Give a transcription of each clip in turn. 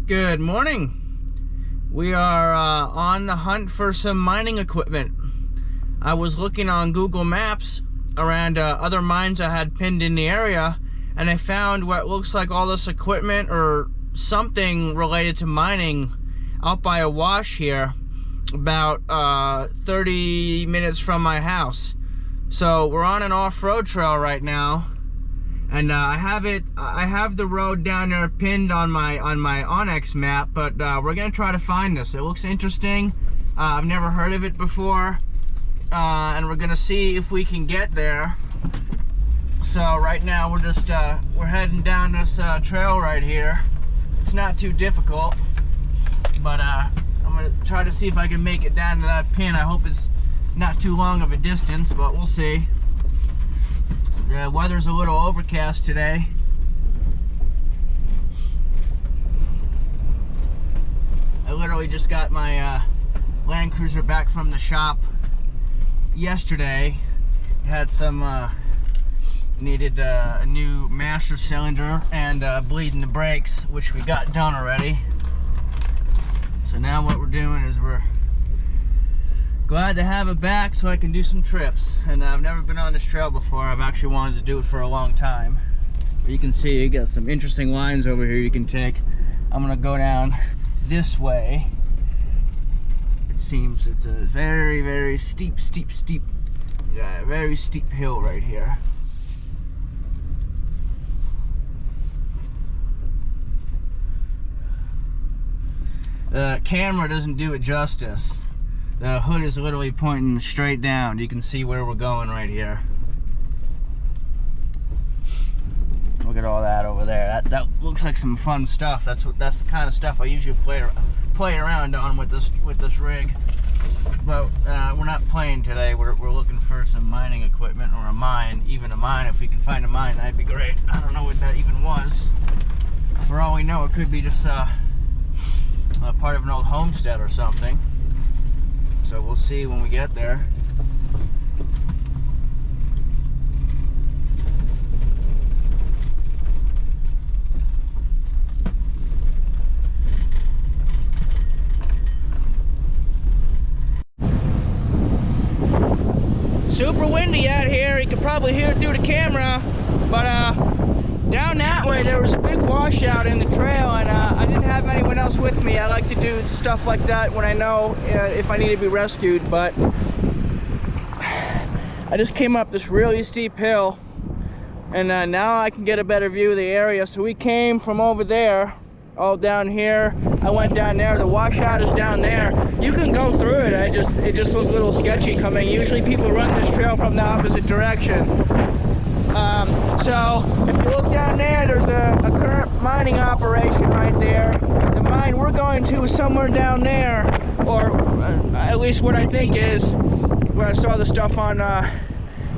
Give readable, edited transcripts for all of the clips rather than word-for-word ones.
Good morning. We are on the hunt for some mining equipment. I was looking on Google Maps around other mines I had pinned in the area, and I found what looks like all this equipment or something related to mining out by a wash here, about 30 minutes from my house. So we're on an off-road trail right now, and I have the road down there pinned on my Onyx map, but we're gonna try to find this. It looks interesting. I've never heard of it before, and we're gonna see if we can get there. So right now we're just we're heading down this trail right here. It's not too difficult, but I'm gonna try to see if I can make it down to that pin. I hope it's not too long of a distance, but we'll see. The weather's a little overcast today. I literally just got my Land Cruiser back from the shop yesterday. It had some needed a new master cylinder and bleeding the brakes, which we got done already. So now what we're doing is we're glad to have it back so I can do some trips. And I've never been on this trail before. I've actually wanted to do it for a long time. But you can see you got some interesting lines over here you can take. I'm gonna go down this way. It seems it's a very, very steep, very steep hill right here. The camera doesn't do it justice. The hood is literally pointing straight down. You can see where we're going right here. Look at all that over there. That looks like some fun stuff. That's the kind of stuff I usually play around on with this rig. But we're not playing today. We're looking for some mining equipment, or a mine. Even a mine. If we can find a mine, that'd be great. I don't know what that even was. For all we know, it could be just a part of an old homestead or something. So we'll see when we get there. Super windy out here. You can probably hear it through the camera, but down that way there was a big washout in the trail, and I didn't have anyone else with me. I like to do stuff like that when I know if I need to be rescued, but I just came up this really steep hill, and now I can get a better view of the area. So we came from over there, all down here. I went down there. The washout is down there. You can go through it. It just looked a little sketchy coming. Usually people run this trail from the opposite direction. So if you look down there, there's a current mining operation right there. The mine we're going to is somewhere down there, or at least what I think is where I saw the stuff on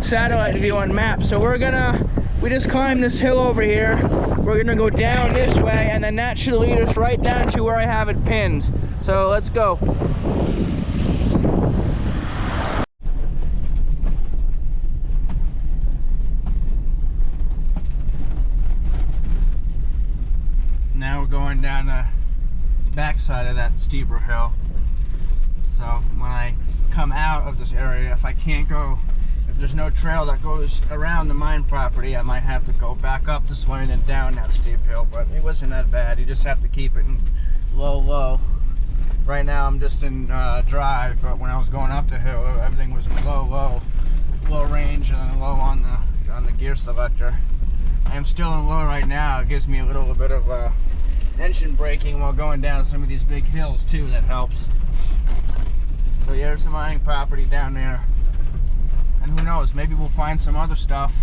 satellite view on maps. So we just climbed this hill over here. We're gonna go down this way, and then that should lead us right down to where I have it pinned. So let's go. Now we're going down the backside of that steeper hill. So when I come out of this area, if there's no trail that goes around the mine property, I might have to go back up this way and then down that steep hill, but it wasn't that bad. You just have to keep it in low. Right now I'm just in drive, but when I was going up the hill, everything was low range and then low on the gear selector. I am still in low right now. It gives me a little bit of engine braking while going down some of these big hills too. That helps. So yeah, there's some mining property down there, and who knows, maybe we'll find some other stuff.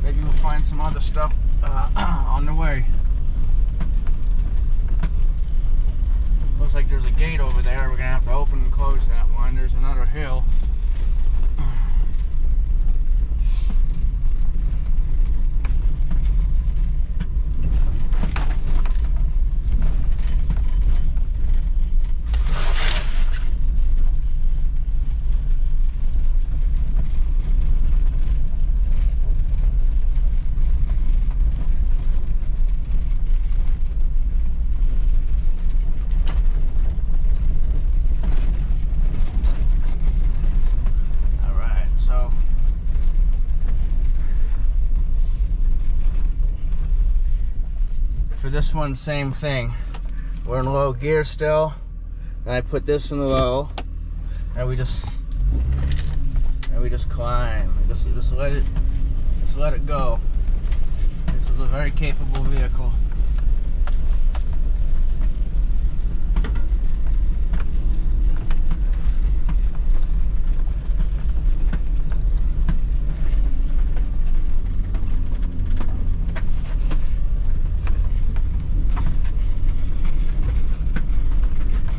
Maybe we'll find some other stuff on the way. Looks like there's a gate over there. We're gonna have to open and close that one. There's another hill. For this one, same thing. We're in low gear still, and I put this in low, and we just climb. Just let it go. This is a very capable vehicle.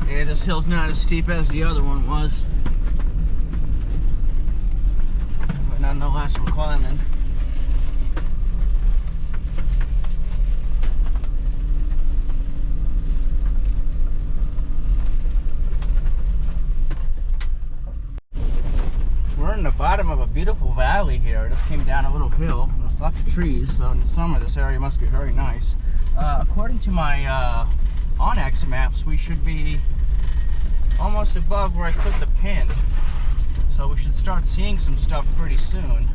Yeah, this hill's not as steep as the other one was, but nonetheless we're climbing. We're in the bottom of a beautiful valley here. It just came down a little hill. There's lots of trees, so in the summer this area must be very nice. According to my Onyx maps, we should be almost above where I put the pin, so we should start seeing some stuff pretty soon.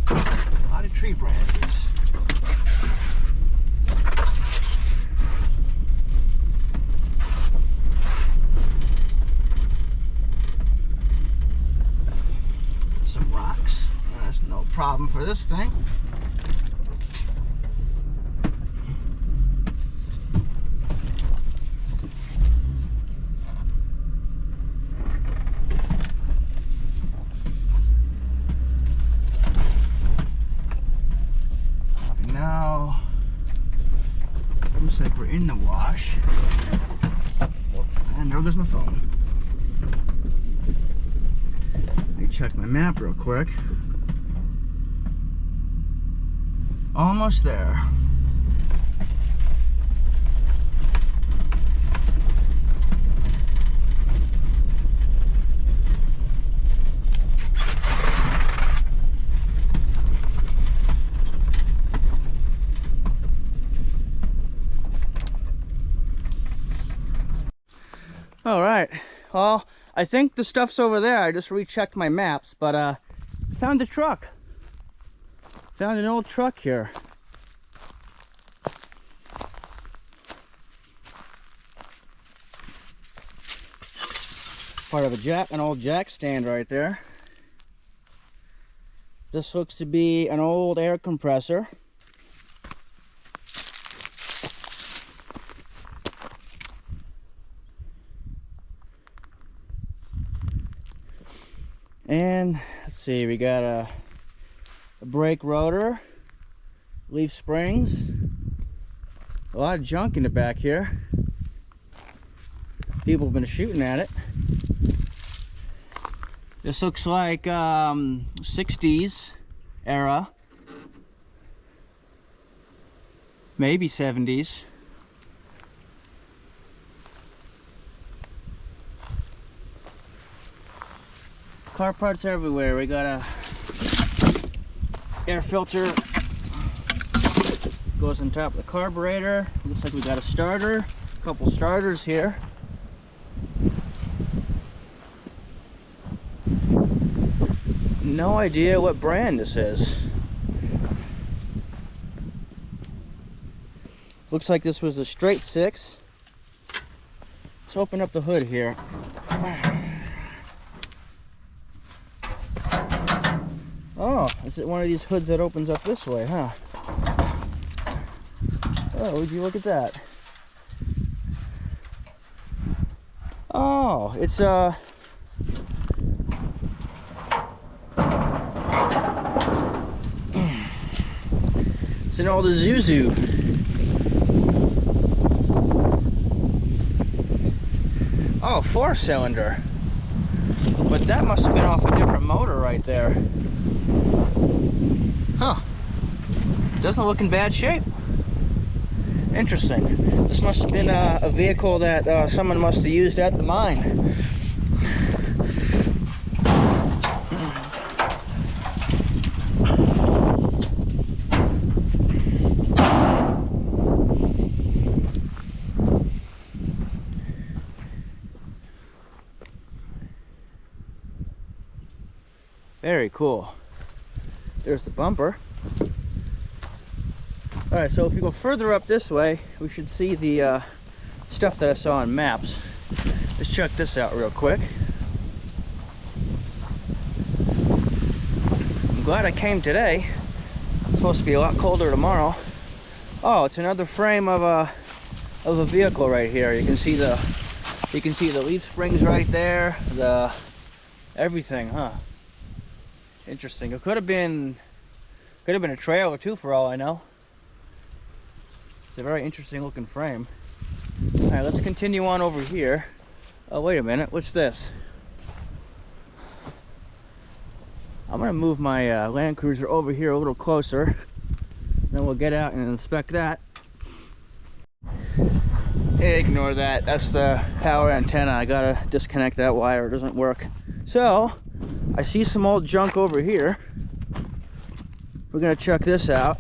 A lot of tree branches. Some rocks. That's no problem for this thing. Now, looks like we're in the wash. And there goes my phone. Let me check my map real quick. Almost there. All right, well, I think the stuff's over there. I just rechecked my maps, but found the truck. Found an old truck here. Part of an old jack stand right there. This looks to be an old air compressor. And let's see, we got a brake rotor, leaf springs, a lot of junk in the back here. People have been shooting at it. This looks like 60s era, maybe 70s. Car parts everywhere. We got a air filter, goes on top of the carburetor. Looks like we got a starter, a couple starters here. No idea what brand this is. Looks like this was a straight 6. Let's open up the hood here. Oh, is it one of these hoods that opens up this way, huh? Oh, would you look at that? Oh, it's it's an old Isuzu. Oh, 4-cylinder. But that must have been off a different motor right there. Huh. Doesn't look in bad shape. Interesting. This must have been a vehicle that someone must have used at the mine. Very cool. There's the bumper. All right, so if we go further up this way, we should see the stuff that I saw on maps. Let's check this out real quick. I'm glad I came today. It's supposed to be a lot colder tomorrow. Oh, it's another frame of a vehicle right here. You can see the leaf springs right there. The everything, huh? Interesting. It could have been a trailer too, for all I know. It's a very interesting looking frame. All right, let's continue on over here. Oh, wait a minute. What's this? I'm gonna move my Land Cruiser over here a little closer. Then we'll get out and inspect that. Ignore that. That's the power antenna. I gotta disconnect that wire. It doesn't work. So, I see some old junk over here. We're gonna check this out.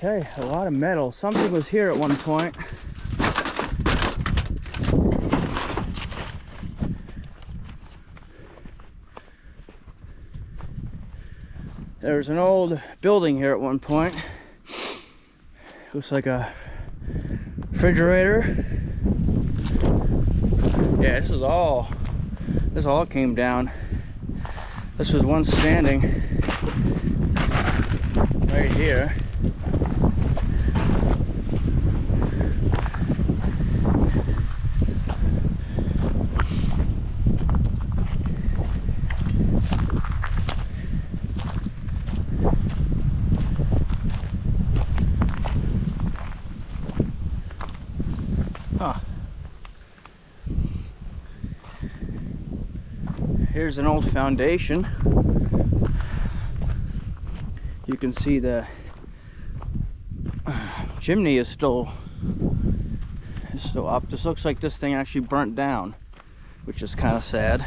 Okay, a lot of metal. Something was here at one point. There's an old building here at one point. Looks like a refrigerator. Yeah, this all came down. This was once standing right here. Huh. Here's an old foundation. You can see the chimney is still up. This looks like this thing actually burnt down, which is kind of sad.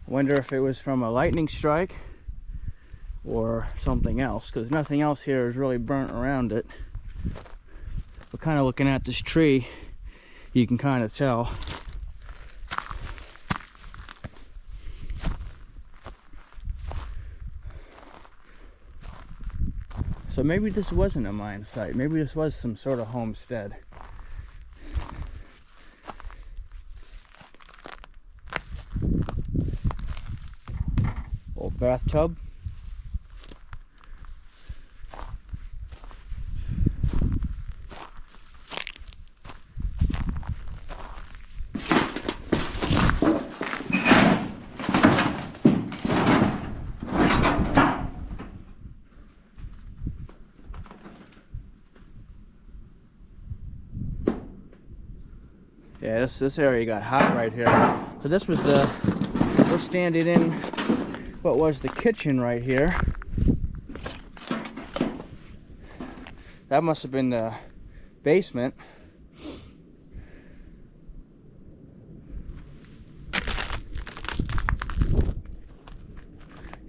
Wonder if it was from a lightning strike or something else, because nothing else here is really burnt around it. But kind of looking at this tree, you can kind of tell. So maybe this wasn't a mine site. Maybe this was some sort of homestead. Old bathtub. Yeah, this area got hot right here. So this was we're standing in what was the kitchen right here. That must have been the basement.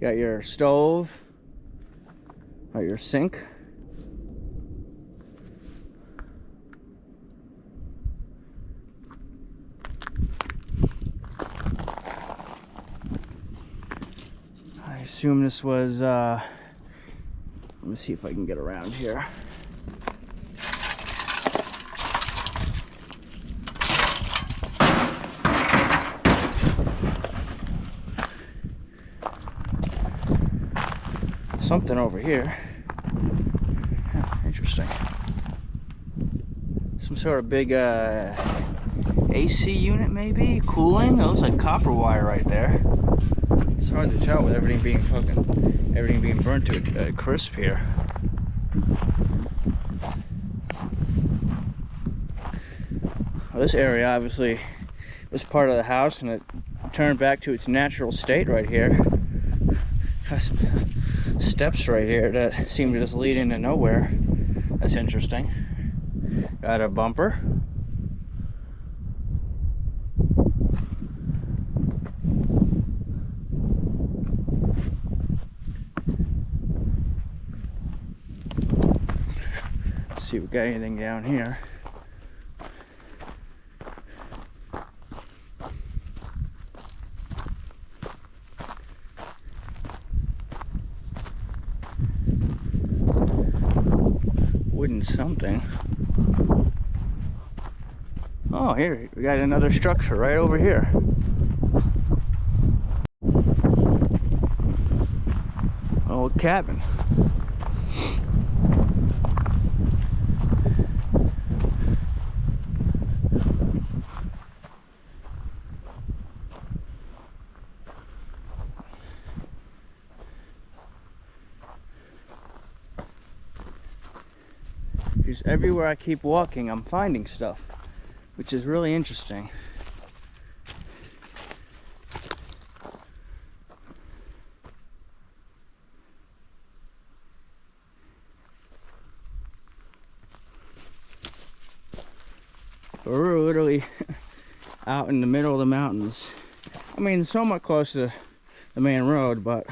Got your stove, got your sink. I assume this was, let me see if I can get around here. Something over here. Interesting. Some sort of big AC unit maybe? Cooling? It looks like copper wire right there. It's hard to tell with everything being burnt to a crisp here. Well, this area obviously was part of the house and it turned back to its natural state right here. Got some steps right here that seem to just lead into nowhere. That's interesting. Got a bumper. Let's see if we got anything down here. Wooden something. Oh, here we got another structure right over here. Old cabin. Just everywhere I keep walking, I'm finding stuff, which is really interesting. We're literally out in the middle of the mountains. I mean, somewhat close to the main road, but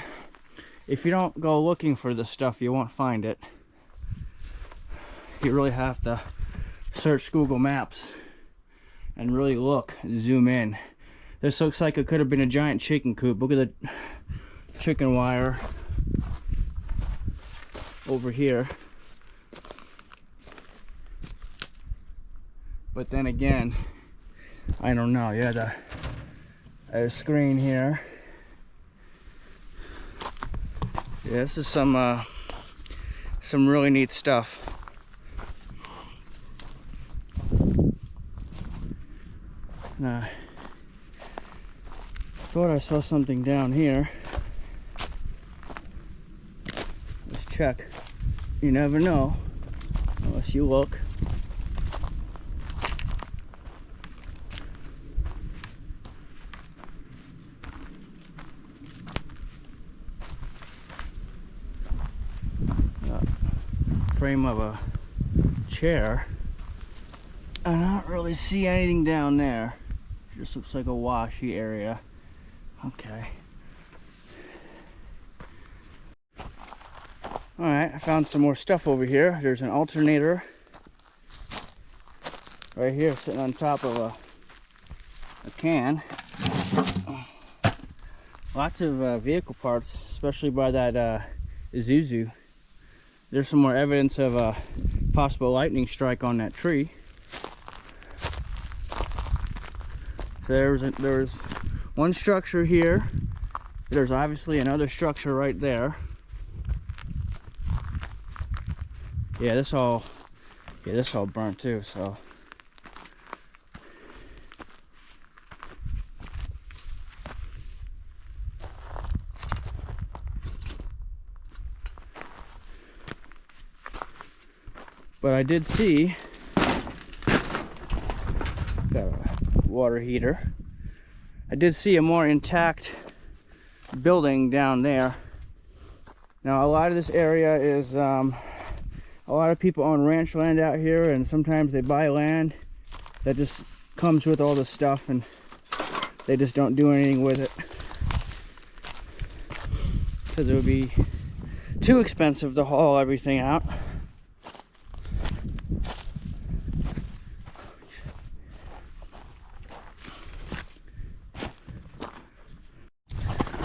if you don't go looking for this stuff, you won't find it. You really have to search Google Maps and really look and zoom in. This looks like it could have been a giant chicken coop. Look at the chicken wire over here. But then again, I don't know. You had a screen here. Yeah, this is some really neat stuff. I thought I saw something down here. Let's check. You never know unless you look. Frame of a chair. I don't really see anything down there. Just looks like a washy area. Okay. Alright, I found some more stuff over here. There's an alternator right here sitting on top of a can. Lots of vehicle parts, especially by that Isuzu. There's some more evidence of a possible lightning strike on that tree. So there's one structure here. There's obviously another structure right there. Yeah, this all burnt too, so. But I did see, got a water heater. I did see a more intact building down there. Now a lot of this area is, a lot of people own ranch land out here, and sometimes they buy land that just comes with all this stuff and they just don't do anything with it. Because it would be too expensive to haul everything out.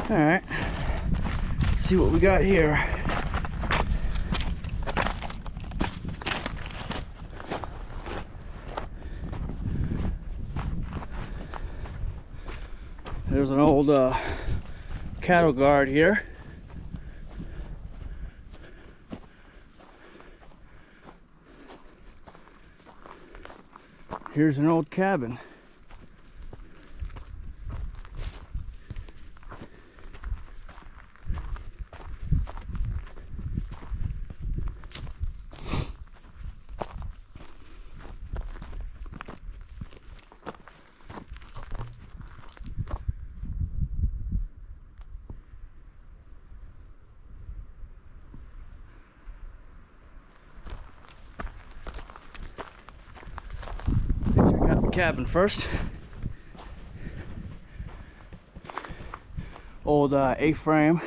Alright, let's see what we got here. There's an old cattle guard here. Here's an old cabin. cabin first. Old A-frame.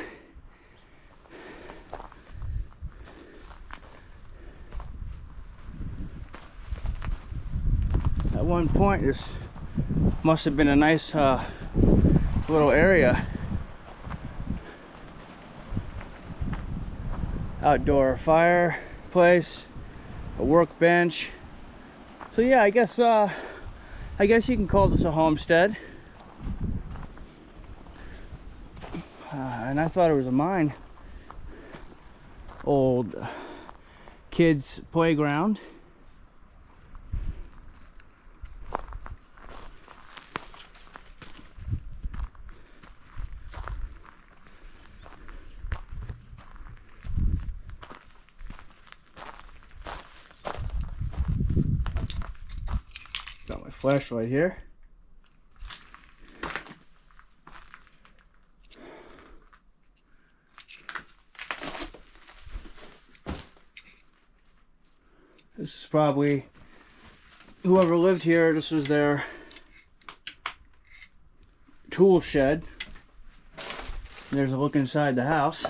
At one point, this must have been a nice little area. Outdoor fireplace, a workbench. So yeah, I guess you can call this a homestead. And I thought it was a mine. Old kids' playground. Got my flashlight here. This is probably whoever lived here. This was their tool shed. There's a look inside the house.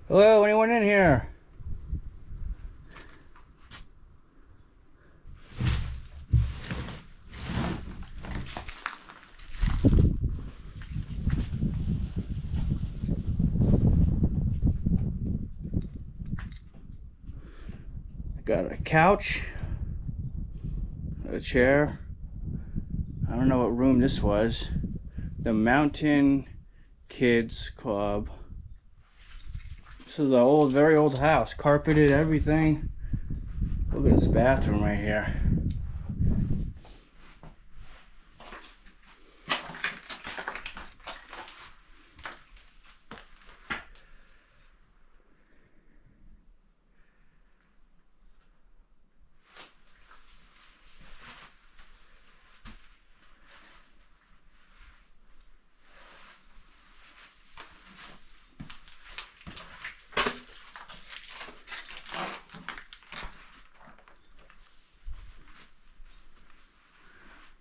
Hello, anyone in here? Got a couch, a chair. I don't know what room this was. The Mountain Kids Club. This is an old, very old house. Carpeted, everything. Look at this bathroom right here.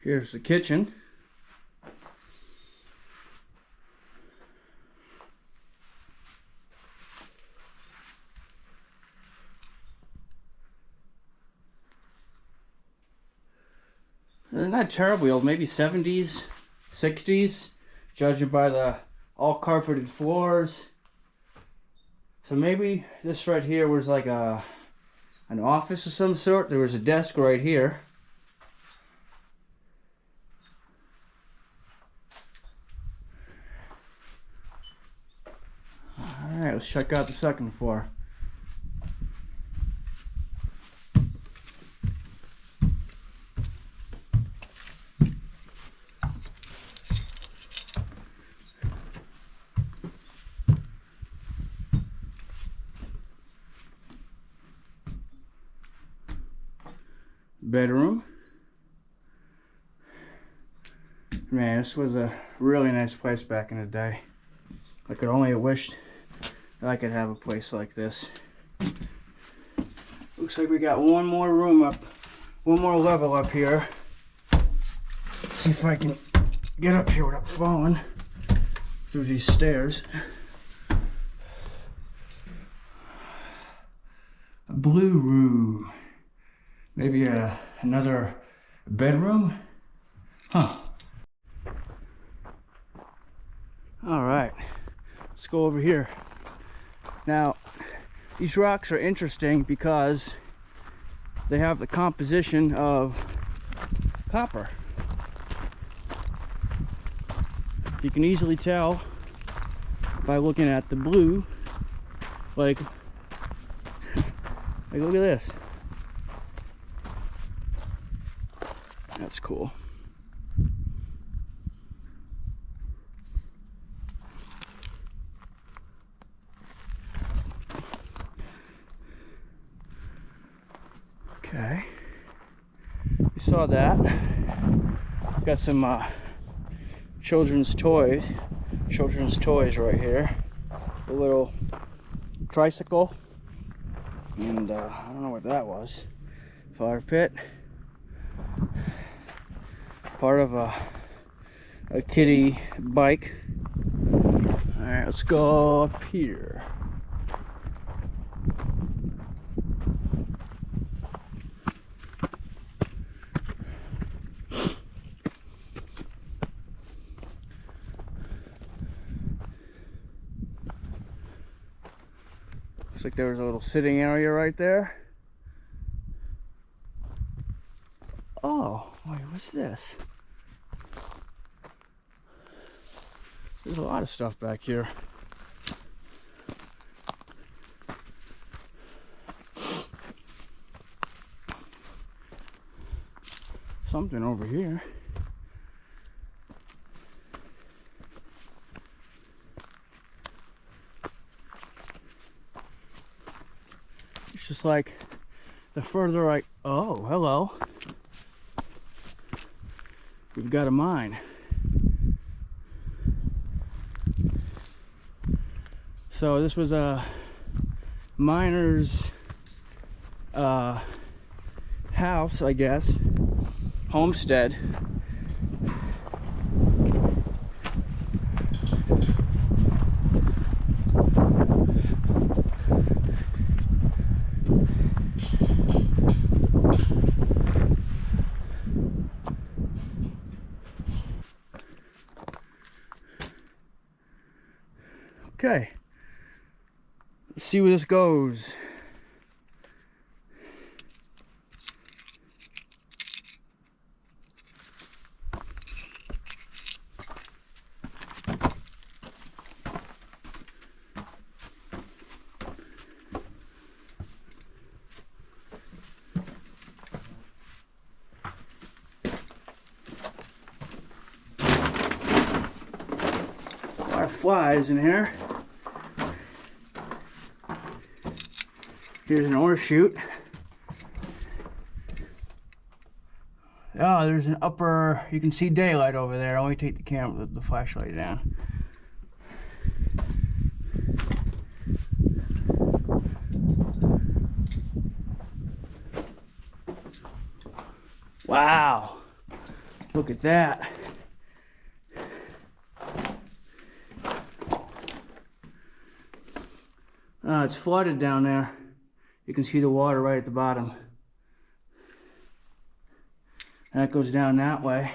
Here's the kitchen. They're not terribly old, maybe 70s, 60s, judging by the all carpeted floors. So maybe this right here was like an office of some sort. There was a desk right here. Alright, let's check out the second floor. Bedroom. Man, this was a really nice place back in the day. I could only have wished I could have a place like this. Looks like we got one more room up, one more level up here. Let's see if I can get up here without falling through these stairs. A blue room. Maybe another bedroom? Huh. Alright, let's go over here. Now, these rocks are interesting because they have the composition of copper. You can easily tell by looking at the blue, like look at this. That's cool. Okay. saw that. Got some children's toys right here. A little tricycle, and I don't know what that was. Fire pit. Part of a kiddie bike. All right, let's go up here. Looks like there was a little sitting area right there. Oh, wait, what's this? There's a lot of stuff back here. Something over here. It's just like the further I... Oh, hello. We've got a mine. So this was a miner's house, I guess. Homestead. Okay, let's see where this goes. A lot of flies in here. Here's an ore chute. Oh, there's an upper, you can see daylight over there. I'll only take the camera, the flashlight down. Wow, look at that. It's flooded down there. You can see the water right at the bottom. And that goes down that way.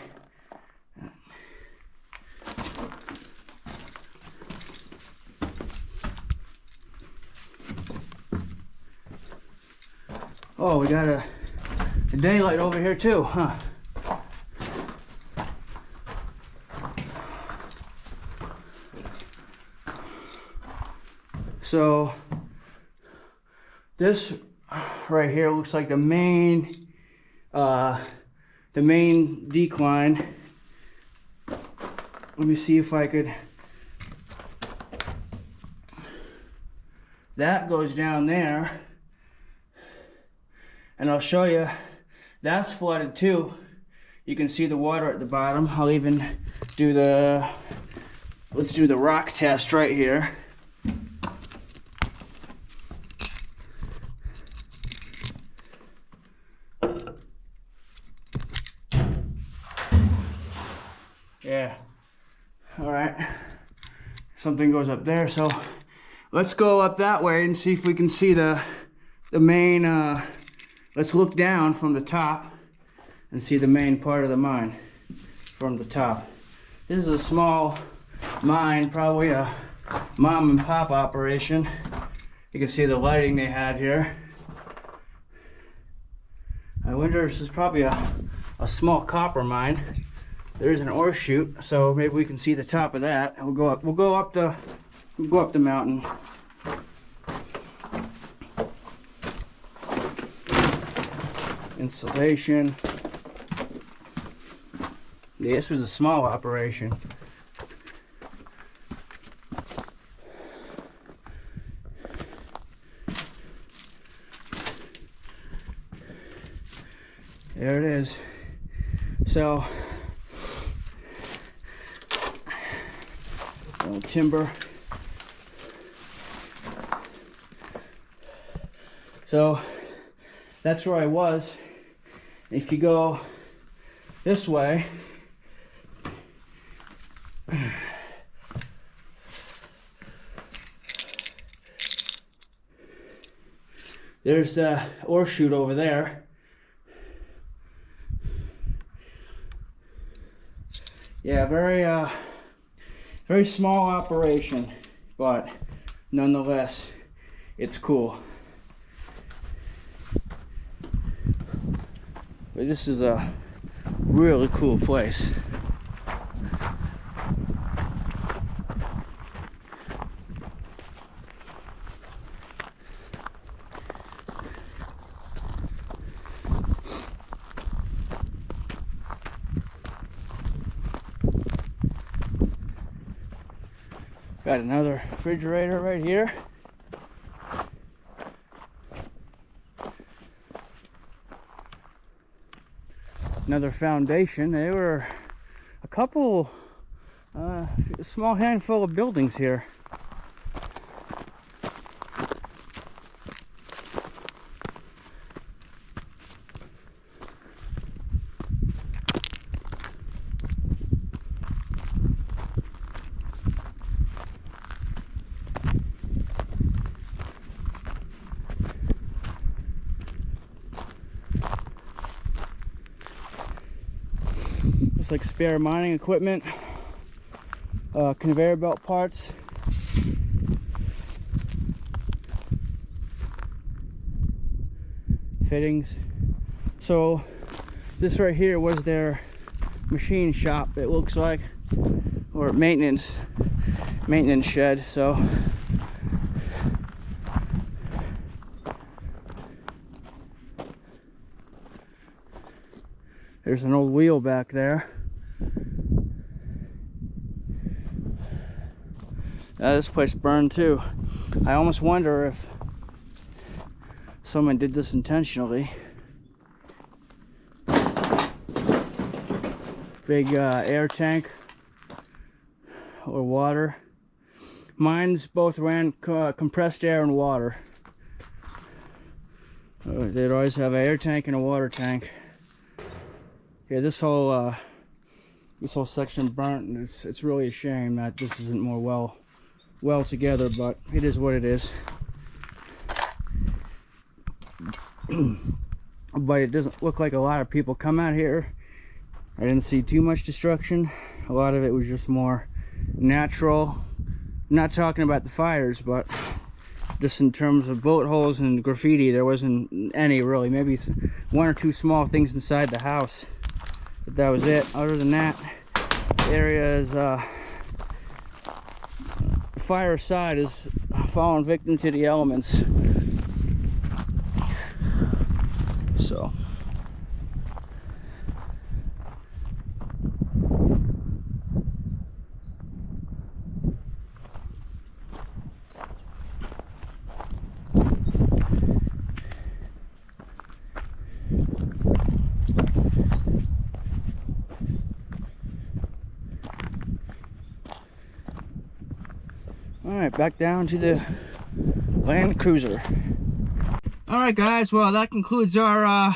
Oh, we got a daylight over here too, huh? So this right here looks like the main decline. Let me see if I could. That goes down there, and I'll show you. That's flooded too. You can see the water at the bottom. I'll even do the. Let's do the rock test right here. Yeah, all right, something goes up there, so let's go up that way and see if we can see the main, let's look down from the top and see the main part of the mine from the top. This is a small mine, probably a mom and pop operation. You can see the lighting they had here. I wonder if this is probably a small copper mine. There's an ore chute, so maybe we can see the top of that. And we'll go up the mountain. Insulation. Yeah, this was a small operation. There it is. So, little timber. So that's where I was. If you go this way, there's the ore chute over there. Yeah, very small operation, but nonetheless, it's cool. But this is a really cool place. Got another refrigerator right here. Another foundation. There were a couple, a small handful of buildings here. It's like spare mining equipment, conveyor belt parts. Fittings. So this right here was their machine shop, it looks like, or maintenance shed. So there's an old wheel back there. This place burned too. I almost wonder if someone did this intentionally. Big air tank or water. Mines both ran compressed air and water. They'd always have an air tank and a water tank. Yeah, this whole section burnt, and it's really a shame that this isn't more well together, but it is what it is. But it doesn't look like a lot of people come out here. I didn't see too much destruction. A lot of it was just more natural. I'm not talking about the fires, but just in terms of bullet holes and graffiti, there wasn't any really. Maybe one or two small things inside the house, but that was it. Other than that, the area is fire side is fallen victim to the elements. So alright, back down to the Land Cruiser. Alright guys, well that concludes our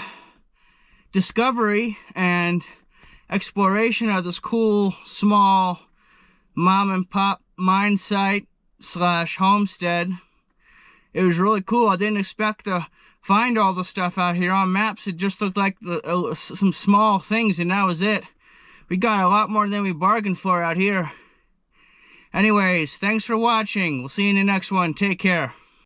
discovery and exploration of this cool small mom and pop mine site slash homestead. It was really cool. I didn't expect to find all the stuff out here. On maps it just looked like some small things, and that was it. We got a lot more than we bargained for out here. Anyways, thanks for watching. We'll see you in the next one. Take care.